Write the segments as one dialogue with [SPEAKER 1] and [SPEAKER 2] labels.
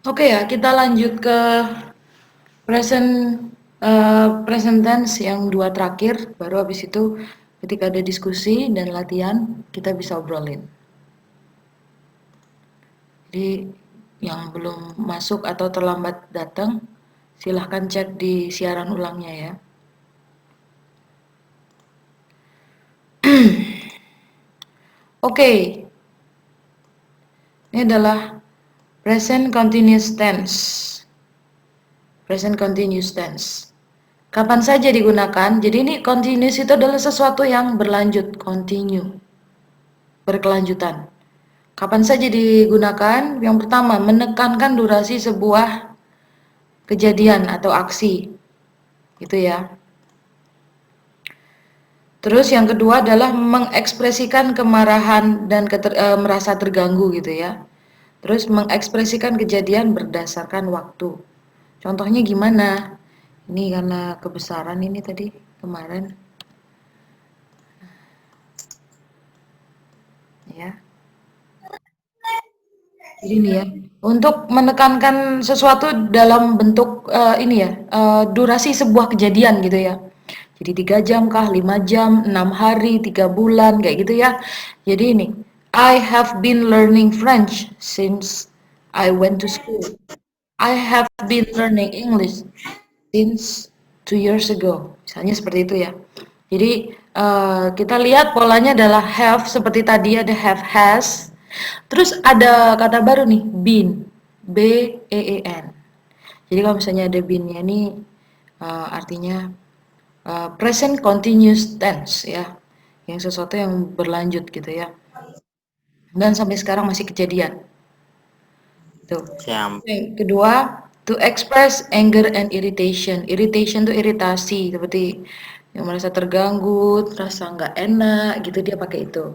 [SPEAKER 1] Oke ya, kita lanjut ke present present tense yang 2 terakhir, baru habis itu ketika ada diskusi dan latihan, kita bisa obrolin. Jadi yang belum masuk atau terlambat datang, silahkan cek di siaran ulangnya ya. Oke, ini adalah present continuous tense. Present continuous tense. Kapan saja digunakan? Jadi ini continuous itu adalah sesuatu yang berlanjut, continue, berkelanjutan. Kapan saja digunakan? Yang pertama, menekankan durasi sebuah kejadian atau aksi. Gitu ya. Terus yang kedua adalah mengekspresikan kemarahan dan merasa terganggu gitu ya. Terus mengekspresikan kejadian berdasarkan waktu. Contohnya gimana? Ini karena kebesaran ini tadi kemarin ya. Jadi nih ya, untuk menekankan sesuatu dalam bentuk ini ya, durasi sebuah kejadian gitu ya. Jadi 3 jam kah, 5 jam, 6 hari, 3 bulan kayak gitu ya. Jadi ini, I have been learning French since I went to school. I have been learning English since 2 years ago. Misalnya seperti itu ya. Jadi kita lihat polanya adalah have seperti tadi ada have has. Terus ada kata baru nih been, B E E N. Jadi kalau misalnya ada been-nya ini artinya present continuous tense ya. Yang sesuatu yang berlanjut gitu ya. Dan sampai sekarang masih kejadian. Tuh.
[SPEAKER 2] Siap.
[SPEAKER 1] Yang kedua, to express anger and irritation. Irritation itu iritasi, seperti yang merasa terganggu, terasa nggak enak, gitu dia pakai itu.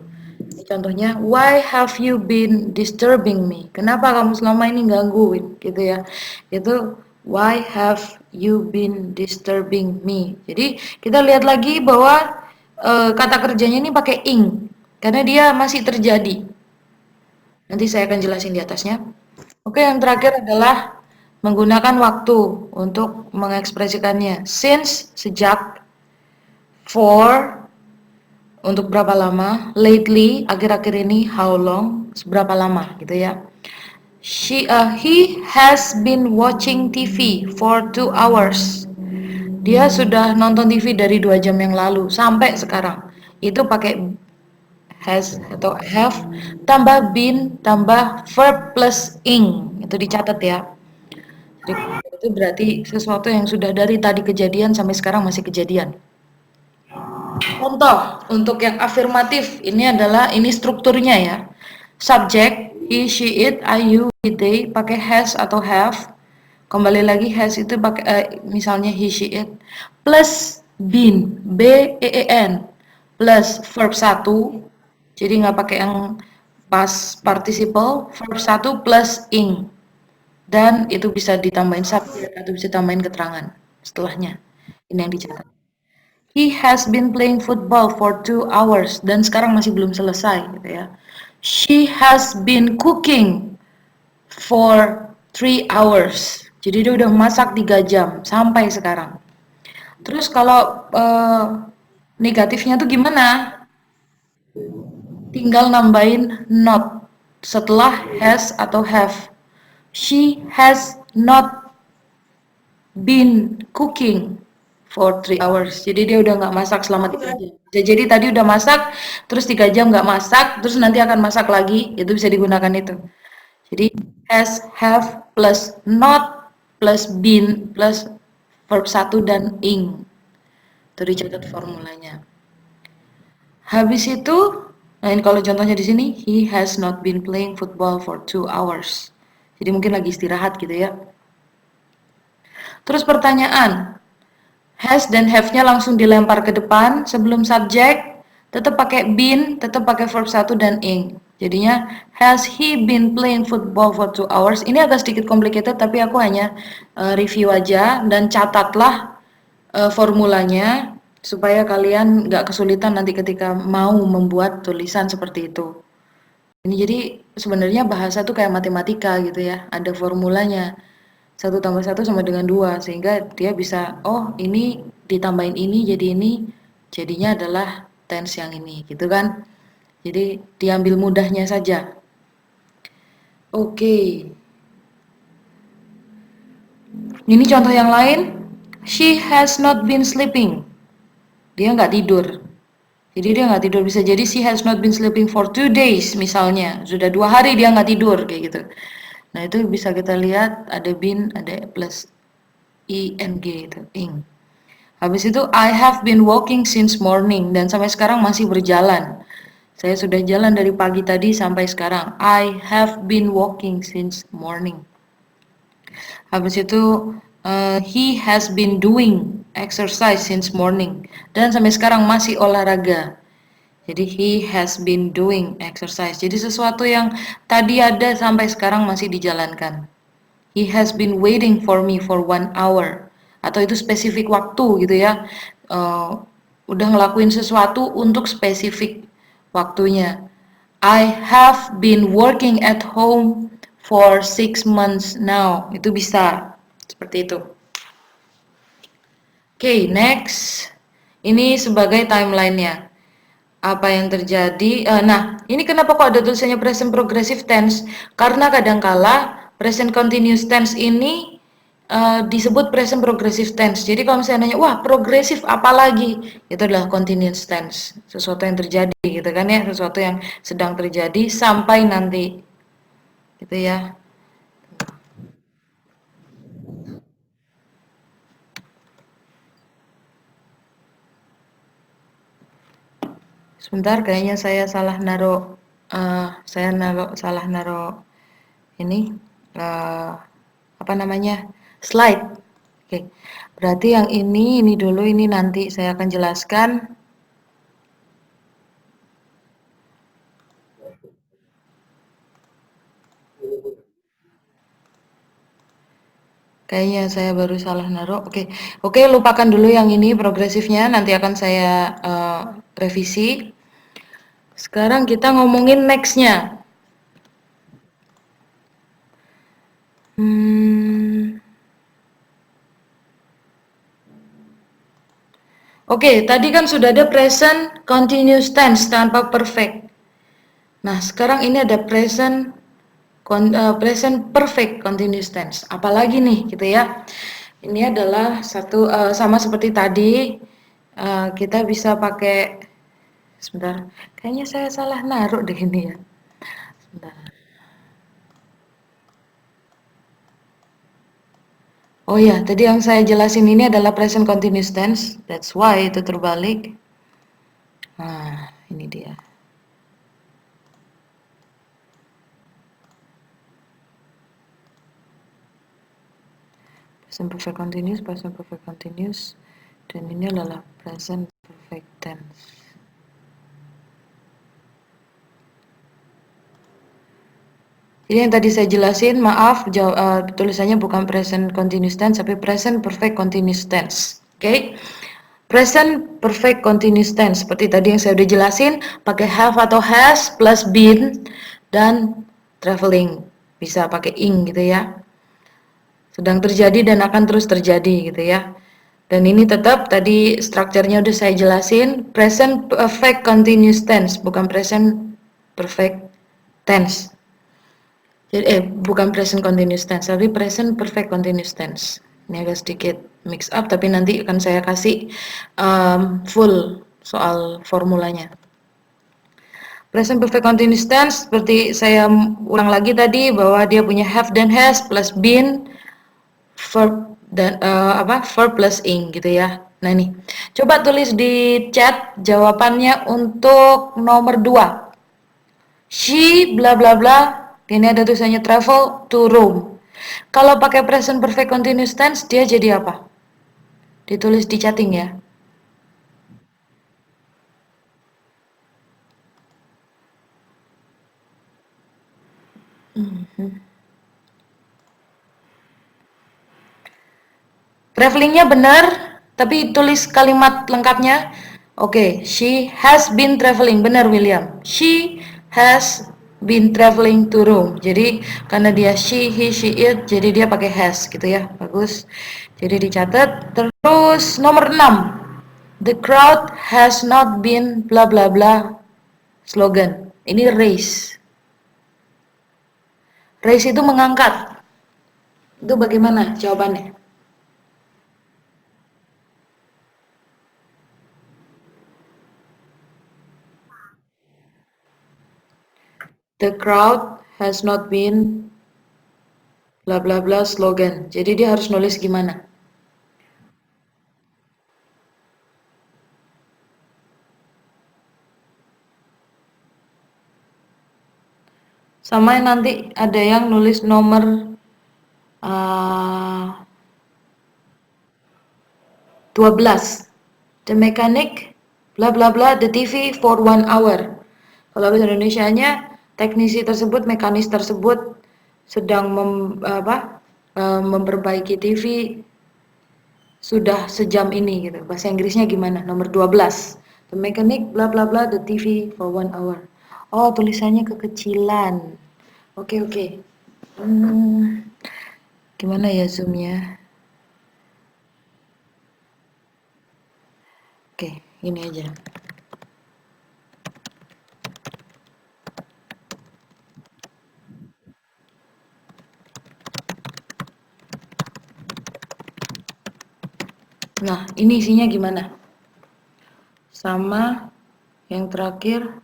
[SPEAKER 1] Contohnya, why have you been disturbing me? Kenapa kamu selama ini gangguin, gitu ya? Itu why have you been disturbing me? Jadi kita lihat lagi bahwa kata kerjanya ini pakai ing, karena dia masih terjadi. Nanti saya akan jelasin di atasnya. Oke, yang terakhir adalah menggunakan waktu untuk mengekspresikannya. Since, sejak, for, untuk berapa lama, lately, akhir-akhir ini, how long, seberapa lama, gitu ya. He has been watching TV for 2 hours. Dia sudah nonton TV dari 2 jam yang lalu sampai sekarang. Itu pakai has atau have tambah been tambah verb plus ing. Itu dicatat ya. Jadi itu berarti sesuatu yang sudah dari tadi kejadian sampai sekarang masih kejadian. Contoh untuk yang afirmatif ini adalah ini strukturnya ya. Subjek he, she, it, I, you, we, they pakai has atau have. Kembali lagi has itu pakai misalnya he, she, it plus been B E E N plus verb satu. Jadi nggak pakai yang past participle, verb satu plus ing. Dan itu bisa ditambahin subjek atau bisa tambahin keterangan setelahnya. Ini yang dicatat. He has been playing football for 2 hours dan sekarang masih belum selesai gitu ya. She has been cooking for 3 hours. Jadi dia udah masak 3 jam sampai sekarang. Terus kalau negatifnya tuh gimana? Tinggal nambahin not setelah has atau have. She has not been cooking for 3 hours. Jadi dia udah nggak masak selama 3 jam. Jadi tadi udah masak, terus 3 jam nggak masak, terus nanti akan masak lagi. Itu bisa digunakan itu. Jadi has, have, plus not, plus been, plus verb satu dan ing. Itu dicatat formulanya. Habis itu, nah ini kalau contohnya di sini, he has not been playing football for 2 hours. Jadi mungkin lagi istirahat gitu ya. Terus pertanyaan, has dan have-nya langsung dilempar ke depan sebelum subjek, tetap pakai been, tetap pakai verb satu dan ing. Jadinya has he been playing football for 2 hours? Ini agak sedikit complicated tapi aku hanya review aja dan catatlah formulanya supaya kalian nggak kesulitan nanti ketika mau membuat tulisan seperti itu. Ini jadi sebenarnya bahasa tuh kayak matematika gitu ya, ada formulanya. 1 tambah 1 sama dengan 2, sehingga dia bisa, oh ini ditambahin ini jadi ini, jadinya adalah tense yang ini, gitu kan. Jadi diambil mudahnya saja. Oke, ini contoh yang lain. She has not been sleeping. Dia nggak tidur. Jadi dia nggak tidur, bisa jadi she has not been sleeping for 2 days misalnya. Sudah 2 hari dia nggak tidur kayak gitu. Nah itu bisa kita lihat ada been, ada plus ing itu, ing. Habis itu I have been walking since morning dan sampai sekarang masih berjalan. Saya sudah jalan dari pagi tadi sampai sekarang. I have been walking since morning. Habis itu he has been doing exercise since morning dan sampai sekarang masih olahraga. Jadi he has been doing exercise. Jadi sesuatu yang tadi ada sampai sekarang masih dijalankan. He has been waiting for me for 1 hour. Atau itu spesifik waktu gitu ya. Udah ngelakuin sesuatu untuk spesifik waktunya. I have been working at home for 6 months now. Itu bisa seperti itu. Oke, next. Ini sebagai timelinenya. Apa yang terjadi? Nah, ini kenapa kok ada tulisannya present progressive tense? Karena kadangkala present continuous tense ini disebut present progressive tense. Jadi kalau misalnya nanya, wah progresif apalagi? Itu adalah continuous tense. Sesuatu yang terjadi gitu kan ya, sesuatu yang sedang terjadi sampai nanti. Gitu ya. Sebentar, kayaknya saya salah naruh, salah naruh ini, apa namanya, slide. Oke, berarti yang ini dulu, ini nanti saya akan jelaskan. Kayaknya saya baru salah naruh. Oke, lupakan dulu yang ini progresifnya, nanti akan saya revisi. Sekarang kita ngomongin nextnya. Oke, tadi kan sudah ada present continuous tense tanpa perfect. Nah, sekarang ini ada present perfect continuous tense. Apalagi nih, gitu ya. Ini adalah satu sama seperti tadi, kita bisa pakai, sebentar, kayaknya saya salah naruh deh ini ya. Sebentar. Oh ya, tadi yang saya jelasin ini adalah present continuous tense. That's why itu terbalik. Nah, ini dia. Present perfect continuous, dan ini adalah present perfect tense. Jadi yang tadi saya jelasin, maaf, tulisannya bukan present continuous tense, tapi present perfect continuous tense. Oke? Present perfect continuous tense, seperti tadi yang saya udah jelasin, pakai have atau has plus been dan traveling. Bisa pakai ing gitu ya. Sedang terjadi dan akan terus terjadi gitu ya. Dan ini tetap tadi strukturnya udah saya jelasin, present perfect continuous tense, bukan present perfect tense. Jadi bukan present continuous tense, tapi present perfect continuous tense. Ini agak sedikit mix up, tapi nanti akan saya kasih full soal formulanya. Present perfect continuous tense seperti saya ulang lagi tadi bahwa dia punya have dan has plus been, verb dan verb plus ing gitu ya. Nah nih, coba tulis di chat jawabannya untuk nomor 2. She bla bla bla. Ini ada tulisannya travel to Rome. Kalau pakai present perfect continuous tense dia jadi apa? Ditulis di chatting ya. Travelingnya benar, tapi tulis kalimat lengkapnya. Oke, she has been traveling. Benar William. She has been traveling to Rome. Jadi karena dia she, he, she, it, jadi dia pakai has gitu ya. Bagus. Jadi dicatat. Terus nomor 6. The crowd has not been bla bla bla slogan. Ini raise. Raise itu mengangkat. Itu bagaimana jawabannya? The crowd has not been bla bla bla slogan. Jadi dia harus nulis gimana? Sama nanti ada yang nulis nomor uh, 12. The mechanic bla bla bla the TV for 1 hour. Kalau bahasa Indonesianya teknisi tersebut, mekanis tersebut sedang memperbaiki TV sudah sejam ini gitu. Bahasa Inggrisnya gimana? Nomor 12. The mechanic bla bla bla the TV for 1 hour. Oh, tulisannya kekecilan. Oke, oke. Hmm, gimana ya zoomnya? Oke, ini aja. Nah, ini isinya gimana? Sama yang terakhir.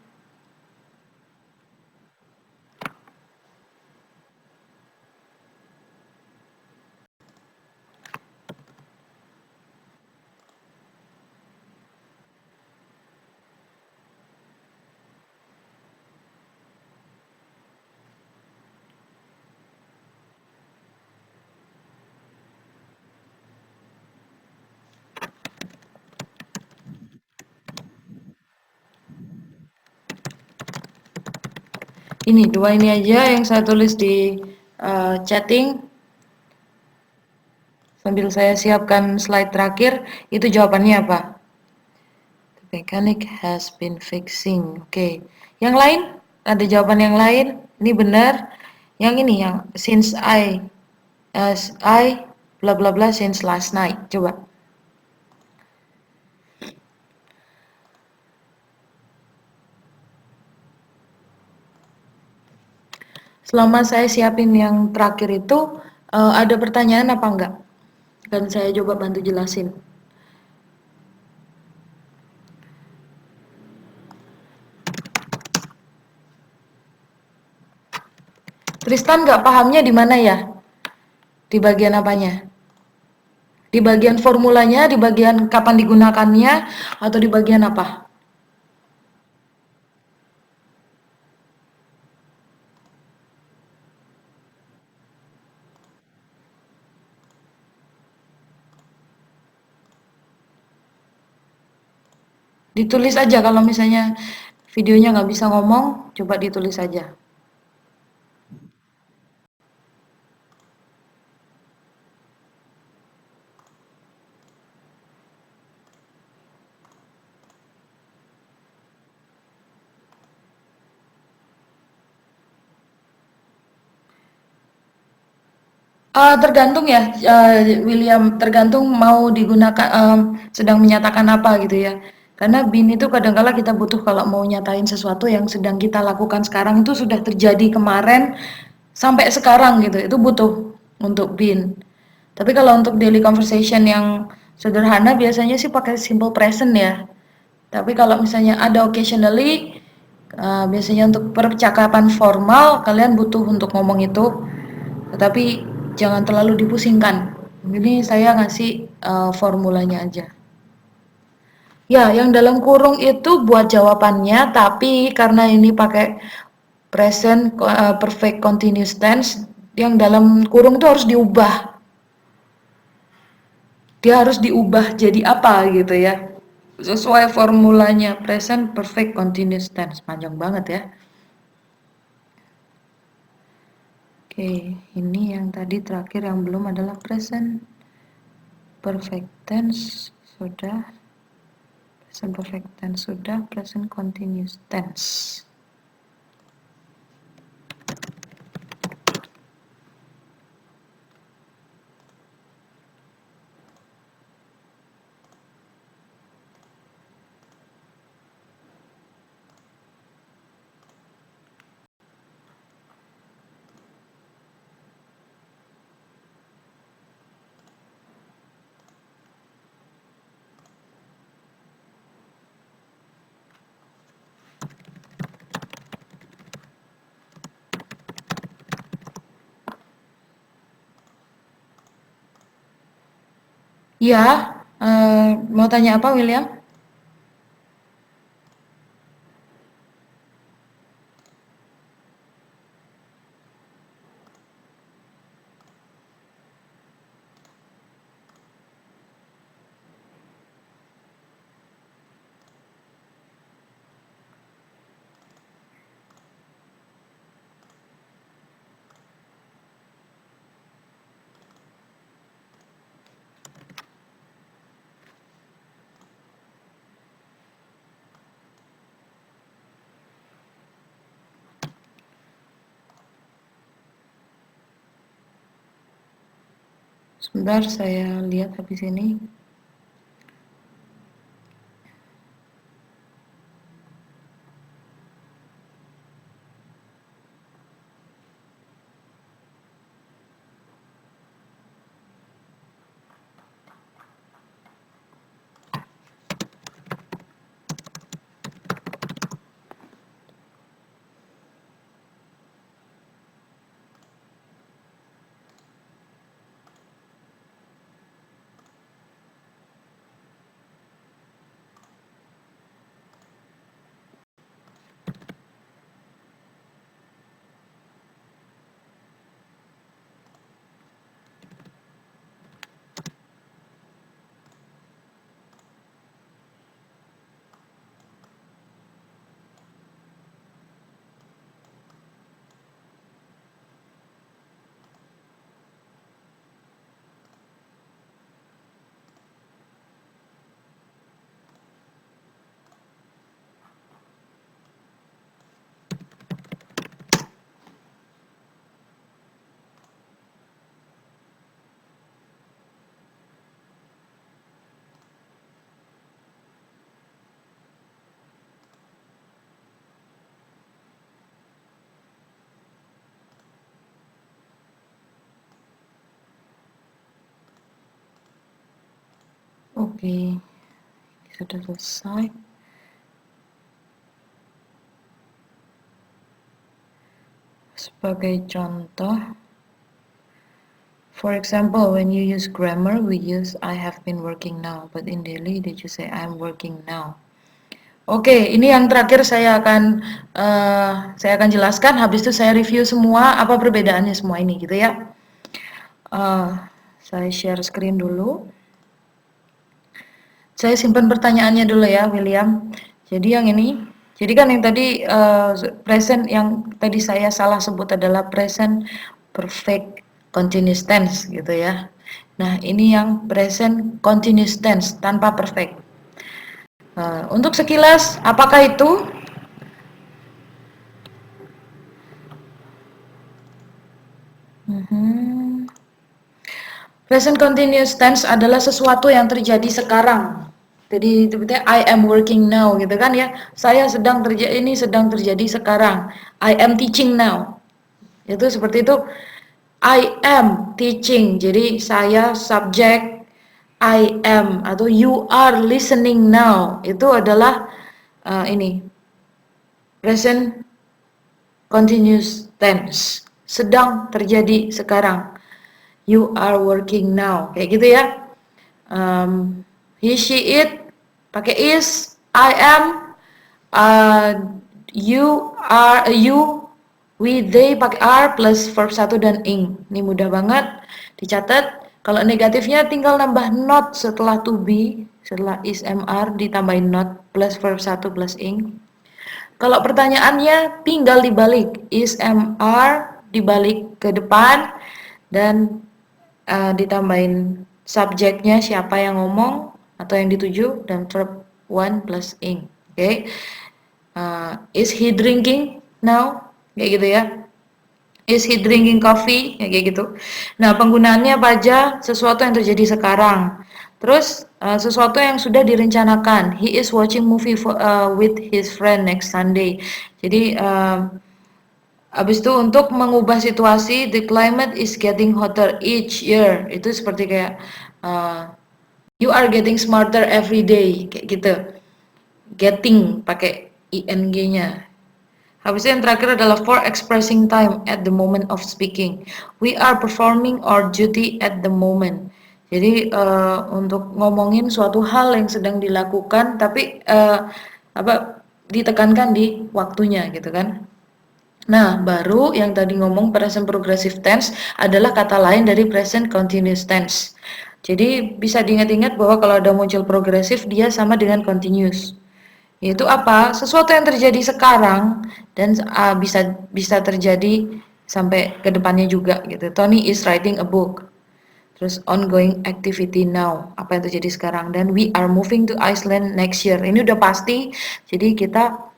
[SPEAKER 1] Ini dua ini aja yang saya tulis di chatting sambil saya siapkan slide terakhir. Itu jawabannya apa? The mechanic has been fixing. Oke. Yang lain? Ada jawaban yang lain? Ini benar. Yang ini yang since I bla bla bla since last night. Coba. Selama saya siapin yang terakhir itu ada pertanyaan apa enggak? Dan saya coba bantu jelasin. Tristan nggak pahamnya di mana ya? Di bagian apanya? Di bagian formulanya, di bagian kapan digunakannya, atau di bagian apa? Ditulis aja kalau misalnya videonya nggak bisa ngomong, coba ditulis aja. Tergantung ya, William, tergantung mau digunakan, sedang menyatakan apa gitu ya. Karena bin itu kadang-kala kita butuh kalau mau nyatain sesuatu yang sedang kita lakukan sekarang itu sudah terjadi kemarin sampai sekarang gitu, itu butuh untuk bin. Tapi kalau untuk daily conversation yang sederhana biasanya sih pakai simple present ya. Tapi kalau misalnya ada occasionally, biasanya untuk percakapan formal kalian butuh untuk ngomong itu, tetapi jangan terlalu dipusingkan. Ini saya ngasih formulanya aja. Ya, yang dalam kurung itu buat jawabannya, tapi karena ini pakai present perfect continuous tense, yang dalam kurung itu harus diubah. Dia harus diubah jadi apa gitu ya. Sesuai formulanya present perfect continuous tense. Panjang banget ya. Oke, ini yang tadi terakhir yang belum adalah present perfect tense sudah, present perfect tense sudah, present continuous tense. Ya, mau tanya apa, William? Sebentar saya lihat habis ini. Oke, sudah selesai. Sebagai contoh, for example, when you use grammar, we use I have been working now, but in daily they just say I'm working now. Oke, ini yang terakhir saya akan jelaskan. Habis itu saya review semua apa perbedaannya semua ini, gitu ya. Saya share screen dulu. Saya simpan pertanyaannya dulu ya, William. Jadi yang ini, jadi kan yang tadi present yang tadi saya salah sebut adalah present perfect continuous tense gitu ya. Nah, ini yang present continuous tense tanpa perfect. Untuk sekilas, apakah itu? Present continuous tense adalah sesuatu yang terjadi sekarang. Jadi sebetulnya I am working now gitu kan ya. Saya sedang terjadi, ini sedang terjadi sekarang. I am teaching now. Itu seperti itu. I am teaching. Jadi saya subjek, I am atau you are listening now. Itu adalah ini present continuous tense. Sedang terjadi sekarang. You are working now. Kayak gitu ya. He, she, it pakai is, I am, you are, you, we, they pakai are plus verb 1 dan ing. Ini mudah banget dicatat. Kalau negatifnya tinggal nambah not setelah to be, setelah is, mr ditambahin not plus verb 1 plus ing. Kalau pertanyaannya tinggal dibalik, is, mr dibalik ke depan dan ditambahin subjeknya siapa yang ngomong atau yang dituju dan verb one plus ing. Oke. Is he drinking now? Kayak gitu ya. Is he drinking coffee? Kayak gitu. Nah, penggunaannya apa aja? Sesuatu yang terjadi sekarang. Terus sesuatu yang sudah direncanakan. He is watching movie with his friend next Sunday. Jadi habis itu untuk mengubah situasi, the climate is getting hotter each year. Itu seperti kayak you are getting smarter every day, kayak gitu. Getting pakai ing-nya. Habis itu yang terakhir adalah for expressing time at the moment of speaking. We are performing our duty at the moment. Jadi untuk ngomongin suatu hal yang sedang dilakukan, tapi ditekankan di waktunya gitu kan. Nah, baru yang tadi ngomong present progressive tense adalah kata lain dari present continuous tense. Jadi bisa diingat-ingat bahwa kalau ada muncul progresif dia sama dengan continuous. Yaitu apa? Sesuatu yang terjadi sekarang dan bisa terjadi sampai ke depannya juga gitu. Tony is writing a book. Terus ongoing activity now, apa yang terjadi sekarang, dan we are moving to Iceland next year. Ini udah pasti. Jadi kita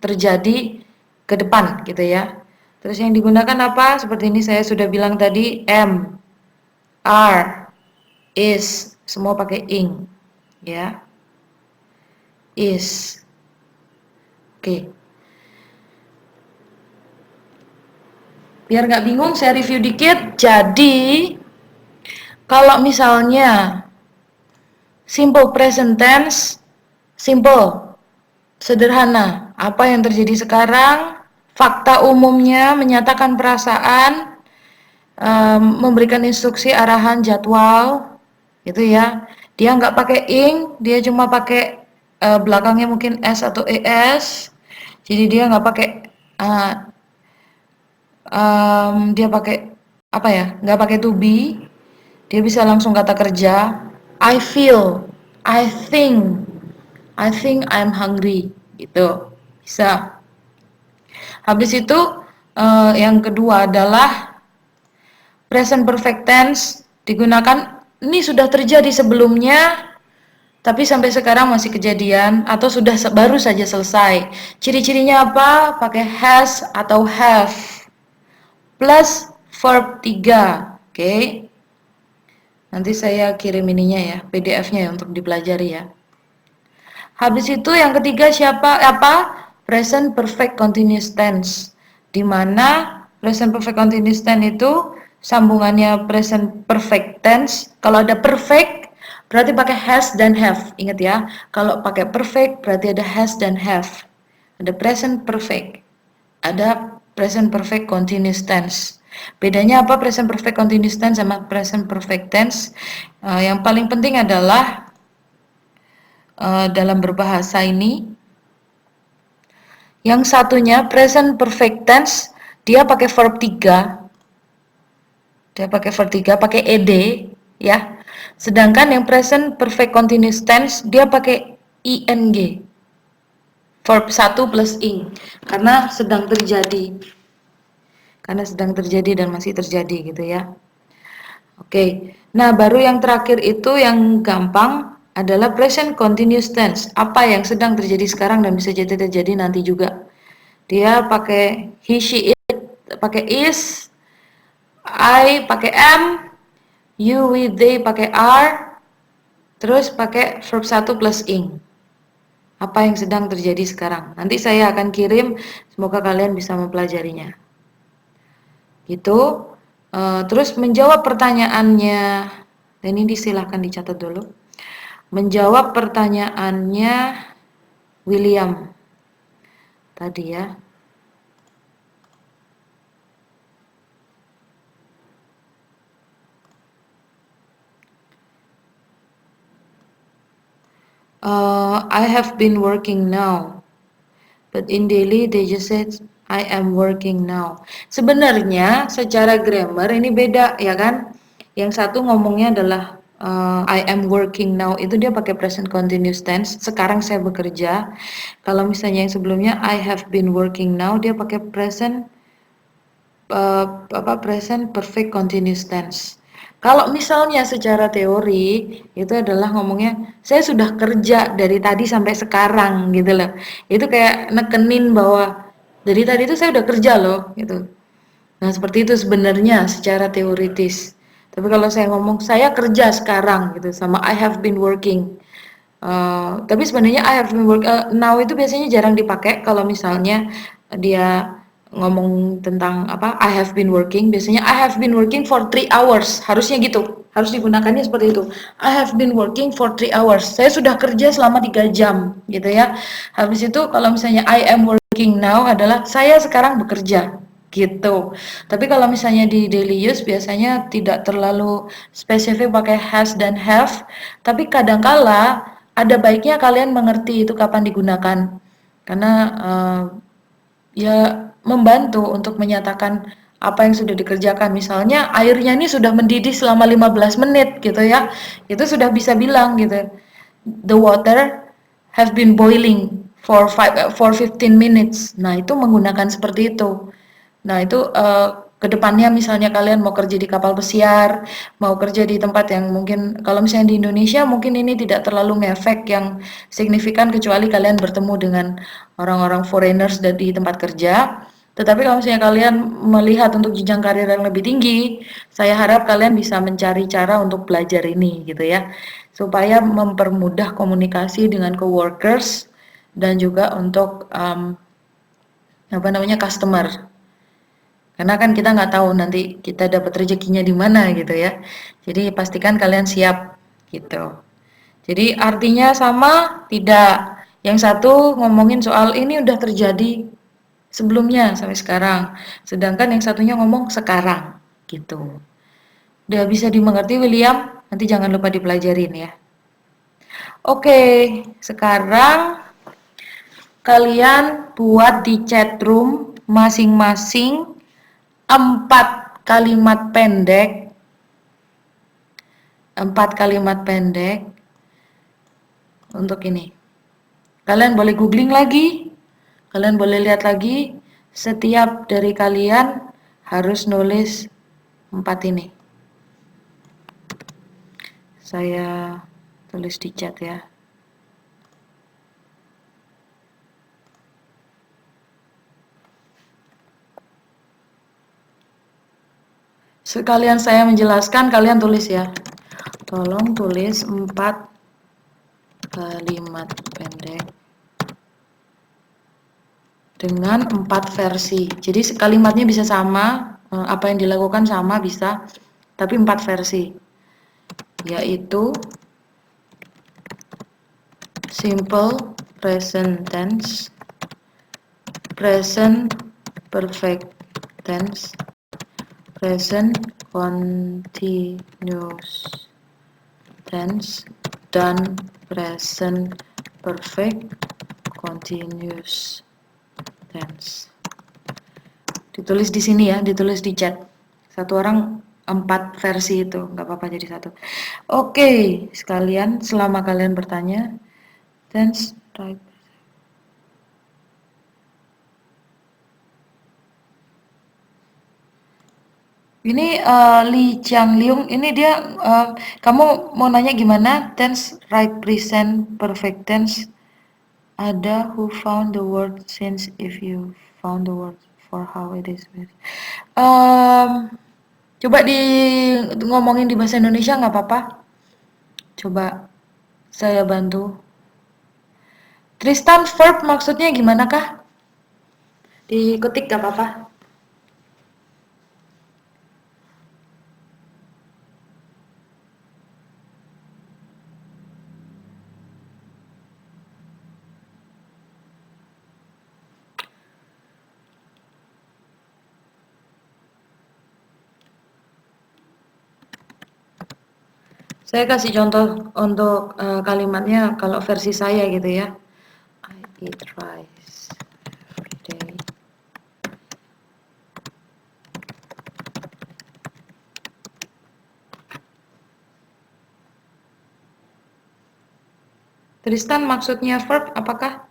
[SPEAKER 1] terjadi ke depan gitu ya. Terus yang digunakan apa? Seperti ini saya sudah bilang tadi, am, are, is, semua pakai ing ya. Is. Oke. Biar nggak bingung, saya review dikit. Jadi kalau misalnya simple present tense, simple, sederhana. Apa yang terjadi sekarang, fakta umumnya, menyatakan perasaan, memberikan instruksi, arahan, jadwal, gitu ya. Dia nggak pakai ing, dia cuma pakai belakangnya mungkin s atau es. Jadi dia nggak pakai dia pakai apa ya? Nggak pakai to be. Dia bisa langsung kata kerja. I feel, I think, I'm hungry, gitu. Bisa. Habis itu yang kedua adalah present perfect tense digunakan. Ini sudah terjadi sebelumnya, tapi sampai sekarang masih kejadian atau sudah baru saja selesai. Ciri-cirinya apa? Pakai has atau have plus verb 3. Oke. Nanti saya kirim ininya ya, PDF-nya ya untuk dipelajari ya. Habis itu yang ketiga present perfect continuous tense. Di mana present perfect continuous tense itu sambungannya present perfect tense. Kalau ada perfect berarti pakai has dan have. Ingat ya, kalau pakai perfect berarti ada has dan have. Ada present perfect, ada present perfect continuous tense. Bedanya apa present perfect continuous tense sama present perfect tense? Yang paling penting adalah dalam berbahasa ini, yang satunya present perfect tense dia pakai verb 3. Dia pakai verb 3, pakai ed ya. Sedangkan yang present perfect continuous tense dia pakai ing. Verb 1 plus ing karena sedang terjadi. Karena sedang terjadi dan masih terjadi gitu ya. Oke. Nah, baru yang terakhir itu yang gampang adalah present continuous tense. Apa yang sedang terjadi sekarang dan bisa jadi terjadi nanti juga. Dia pakai he, she, it, pakai is, I pakai am, you, we, they pakai are, terus pakai verb 1 plus ing. Apa yang sedang terjadi sekarang. Nanti saya akan kirim, semoga kalian bisa mempelajarinya. Gitu. Terus menjawab pertanyaannya, dan ini silahkan dicatat dulu. Menjawab pertanyaannya William tadi ya. I have been working now, but in daily they just said I am working now. Sebenarnya secara grammar ini beda ya kan? Yang satu ngomongnya adalah I am working now, itu dia pakai present continuous tense. Sekarang saya bekerja. Kalau misalnya yang sebelumnya I have been working now, dia pakai present present perfect continuous tense. Kalau misalnya secara teori itu adalah ngomongnya saya sudah kerja dari tadi sampai sekarang gitu loh. Itu kayak nekenin bahwa dari tadi itu saya udah kerja loh gitu. Nah, seperti itu sebenarnya secara teoritis. Tapi kalau saya ngomong saya kerja sekarang gitu sama I have been working. Tapi sebenarnya I have been now itu biasanya jarang dipakai kalau misalnya dia ngomong tentang I have been working, biasanya I have been working for 3 hours, harusnya gitu, harus digunakannya seperti itu. I have been working for 3 hours, saya sudah kerja selama 3 jam gitu ya. Habis itu kalau misalnya I am working now adalah saya sekarang bekerja gitu. Tapi kalau misalnya di daily use biasanya tidak terlalu spesifik pakai has dan have, tapi kadangkala ada baiknya kalian mengerti itu kapan digunakan. Karena ya membantu untuk menyatakan apa yang sudah dikerjakan. Misalnya airnya ini sudah mendidih selama 15 menit gitu ya. Itu sudah bisa bilang gitu. The water have been boiling for 15 minutes. Nah, itu menggunakan seperti itu. Nah, itu ke depannya misalnya kalian mau kerja di kapal pesiar, mau kerja di tempat yang mungkin kalau misalnya di Indonesia mungkin ini tidak terlalu ngefek yang signifikan kecuali kalian bertemu dengan orang-orang foreigners di tempat kerja. Tetapi kalau misalnya kalian melihat untuk jenjang karir yang lebih tinggi, saya harap kalian bisa mencari cara untuk belajar ini gitu ya. Supaya mempermudah komunikasi dengan coworkers dan juga untuk apa namanya customer. Karena kan kita nggak tahu nanti kita dapat rezekinya di mana gitu ya. Jadi pastikan kalian siap gitu. Jadi artinya sama? Tidak. Yang satu ngomongin soal ini udah terjadi sebelumnya sampai sekarang. Sedangkan yang satunya ngomong sekarang gitu. Udah bisa dimengerti William? Nanti jangan lupa dipelajarin ya. Oke, sekarang kalian buat di chat room masing-masing 4 kalimat pendek, 4 kalimat pendek untuk ini. Kalian boleh googling lagi, kalian boleh lihat lagi. Setiap dari kalian harus nulis 4 ini. Saya tulis di chat ya. Sekalian saya menjelaskan, kalian tulis ya. Tolong tulis 4 kalimat pendek dengan 4 versi. Jadi kalimatnya bisa sama, apa yang dilakukan sama bisa, tapi 4 versi. Yaitu simple present tense, present perfect tense, present continuous tense, dan present perfect continuous tense. Ditulis di sini ya, ditulis di chat. Satu orang 4 versi itu, nggak apa-apa jadi satu. Oke, sekalian selama kalian bertanya, tense type. Ini Lee Chang Leung, ini dia kamu mau nanya gimana tense right present perfect tense? Ada who found the word since if you found the word for how it is. Coba di ngomongin di bahasa Indonesia nggak apa-apa. Coba saya bantu. Tristan verb maksudnya gimana kah? Diketik nggak apa-apa. Saya kasih contoh untuk kalimatnya kalau versi saya gitu ya. I eat rice every day. Tristan maksudnya verb apakah?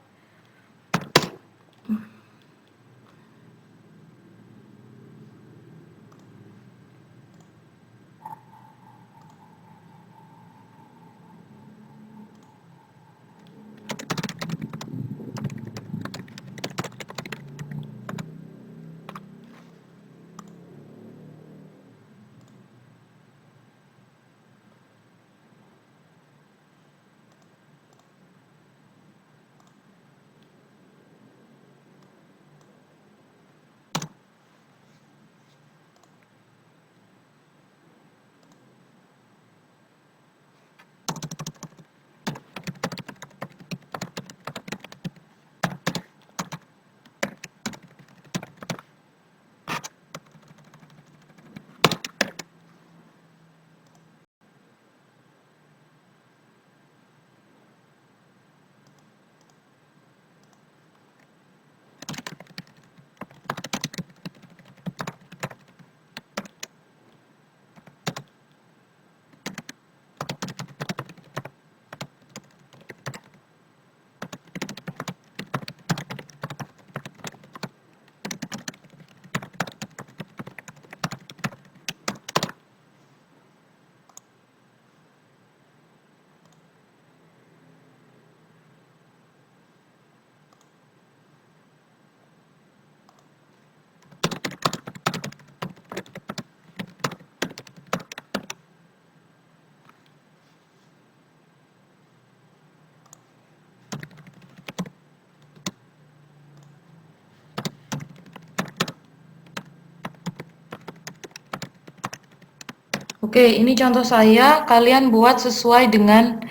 [SPEAKER 1] Oke, ini contoh saya, kalian buat sesuai dengan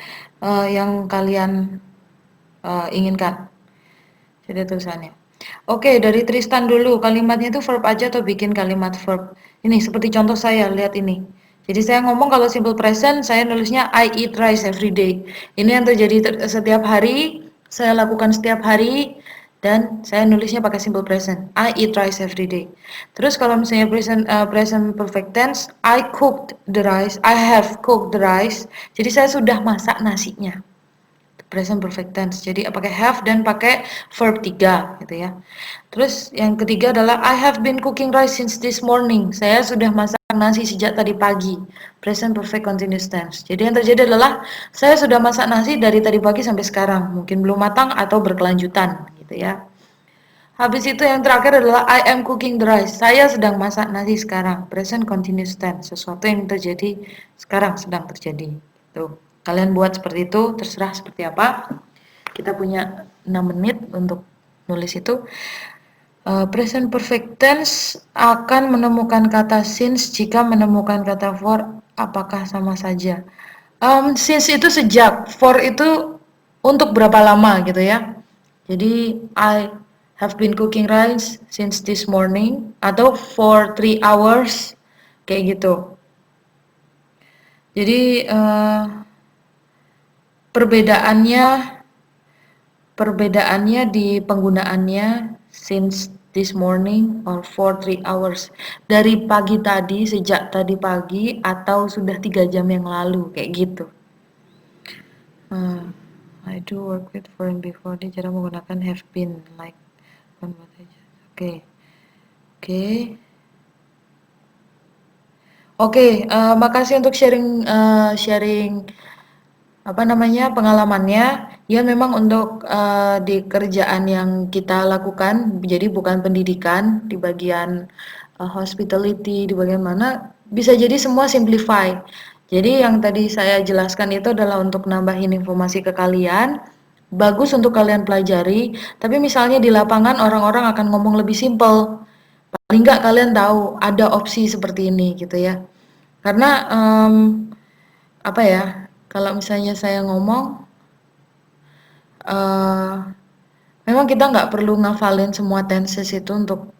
[SPEAKER 1] yang kalian inginkan. Jadi tulisannya. Oke, dari Tristan dulu. Kalimatnya itu verb aja atau bikin kalimat verb? Ini seperti contoh saya, lihat ini. Jadi saya ngomong kalau simple present, saya nulisnya I eat rice every day. Ini yang terjadi setiap hari, saya lakukan setiap hari, dan saya nulisnya pakai simple present. I eat rice every day. Terus kalau misalnya present perfect tense, I cooked the rice, I have cooked the rice. Jadi saya sudah masak nasinya. Present perfect tense. Jadi pakai have dan pakai verb 3 gitu ya. Terus yang ketiga adalah I have been cooking rice since this morning. Saya sudah masak nasi sejak tadi pagi. Present perfect continuous tense. Jadi yang terjadi adalah saya sudah masak nasi dari tadi pagi sampai sekarang. Mungkin belum matang atau berkelanjutan gitu ya. Habis itu yang terakhir adalah I am cooking the rice. Saya sedang masak nasi sekarang. Present continuous tense. Sesuatu yang terjadi sekarang sedang terjadi. Tuh. Kalian buat seperti itu, terserah seperti apa. Kita punya 6 menit untuk nulis itu. Present perfect tense akan menemukan kata since jika menemukan kata for, apakah sama saja? Since itu sejak, for itu untuk berapa lama gitu ya. Jadi I have been cooking rice since this morning atau for 3 hours kayak gitu. Jadi perbedaannya di penggunaannya since this morning or for 3 hours. Dari pagi tadi, sejak tadi pagi atau sudah 3 jam yang lalu kayak gitu. I do work with foreign before. Dia cara menggunakan have been like Oke. Oke. Oke, makasih untuk sharing apa namanya pengalamannya. Ya memang untuk di kerjaan yang kita lakukan, jadi bukan pendidikan di bagian hospitality di bagian mana bisa jadi semua simplify. Jadi yang tadi saya jelaskan itu adalah untuk nambahin informasi ke kalian. Bagus untuk kalian pelajari, tapi misalnya di lapangan orang-orang akan ngomong lebih simple. Paling nggak kalian tahu ada opsi seperti ini gitu ya. Karena apa ya? Kalau misalnya saya ngomong, uh, memang kita nggak perlu ngafalin semua tenses itu untuk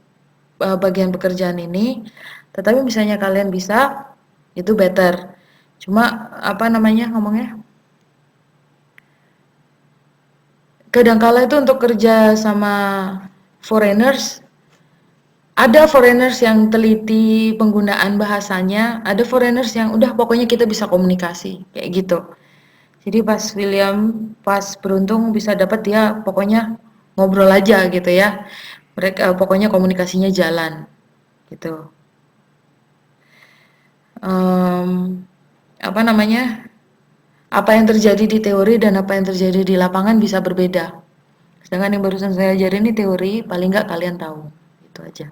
[SPEAKER 1] bagian pekerjaan ini. Tetapi misalnya kalian bisa, itu better. Cuma apa namanya ngomongnya? Kadangkala itu untuk kerja sama foreigners, ada foreigners yang teliti penggunaan bahasanya, ada foreigners yang udah pokoknya kita bisa komunikasi kayak gitu. Jadi pas beruntung bisa dapat dia pokoknya ngobrol aja gitu ya. Mereka pokoknya komunikasinya jalan gitu. Apa namanya? Apa yang terjadi di teori dan apa yang terjadi di lapangan bisa berbeda. Sedangkan yang barusan saya ajarin ini teori, paling nggak kalian tahu. Itu aja.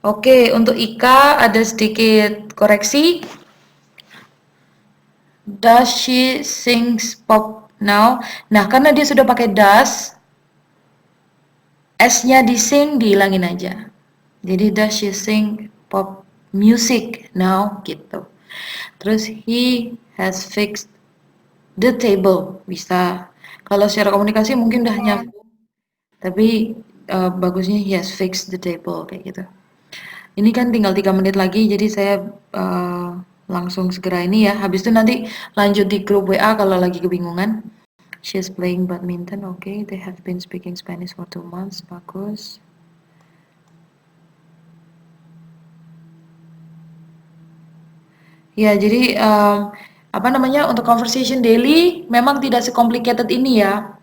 [SPEAKER 1] Oke, untuk Ika ada sedikit koreksi. Does she sings pop now? Nah, karena dia sudah pakai does, S-nya di sing dihilangin aja. Jadi does she sing pop music now gitu. Terus he has fixed the table, bisa. Kalau secara komunikasi mungkin udah nyambung, tapi bagusnya he has fixed the table kayak gitu. Ini kan tinggal 3 menit lagi, jadi saya langsung segera ini ya. Habis itu nanti lanjut di grup WA kalau lagi kebingungan. She's playing badminton, okay. They have been speaking Spanish for 2 months, bagus. Ya, jadi apa namanya untuk conversation daily memang tidak secomplicated ini ya.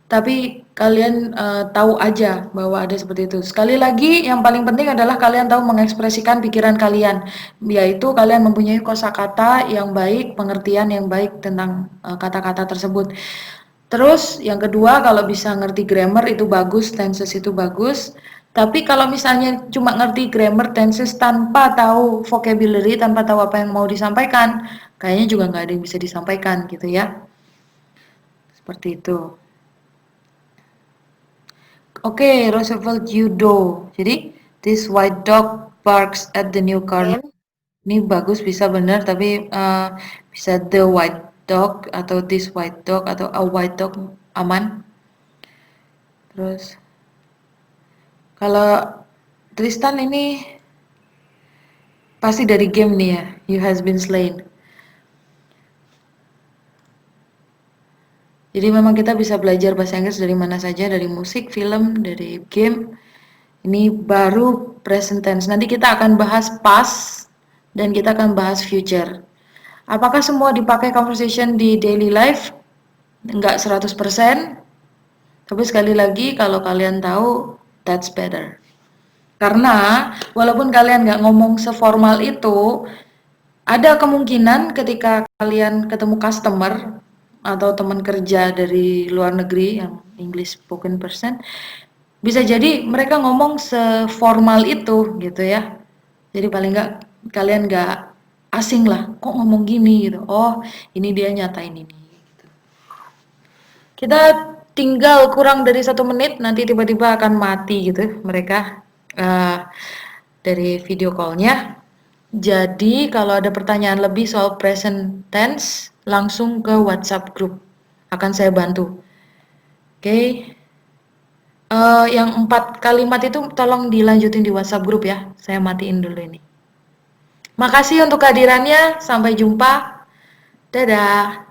[SPEAKER 1] Tapi kalian tahu aja bahwa ada seperti itu. Sekali lagi yang paling penting adalah kalian tahu mengekspresikan pikiran kalian, yaitu kalian mempunyai kosakata yang baik, pengertian yang baik tentang kata-kata tersebut. Terus yang kedua kalau bisa ngerti grammar itu bagus, tenses itu bagus. Tapi kalau misalnya cuma ngerti grammar, tenses tanpa tahu vocabulary, tanpa tahu apa yang mau disampaikan, kayaknya juga nggak ada yang bisa disampaikan gitu ya. Seperti itu. Oke, Roosevelt judo. Jadi This white dog barks at the new car.
[SPEAKER 2] Then,
[SPEAKER 1] Ini bagus, bisa benar, tapi bisa the white dog atau this white dog atau a white dog aman. Terus kalau Tristan ini pasti dari game nih ya. You has been slain. Jadi memang kita bisa belajar bahasa Inggris dari mana saja, dari musik, film, dari game. Ini baru present tense. Nanti kita akan bahas past dan kita akan bahas future. Apakah semua dipakai conversation di daily life? Enggak 100%. Tapi sekali lagi kalau kalian tahu, that's better. Karena walaupun kalian nggak ngomong seformal itu, ada kemungkinan ketika kalian ketemu customer atau teman kerja dari luar negeri yang English spoken person, bisa jadi mereka ngomong seformal itu gitu ya. Jadi paling nggak kalian nggak asing lah, kok ngomong gini gitu. Oh, ini dia nyatain ini. Gitu. Kita tinggal kurang dari 1 menit, nanti tiba-tiba akan mati gitu mereka dari video callnya. Jadi kalau ada pertanyaan lebih soal present tense, langsung ke WhatsApp group. Akan saya bantu. Oke. Yang 4 kalimat itu tolong dilanjutin di WhatsApp group ya. Saya matiin dulu ini. Makasih untuk kehadirannya. Sampai jumpa. Dadah.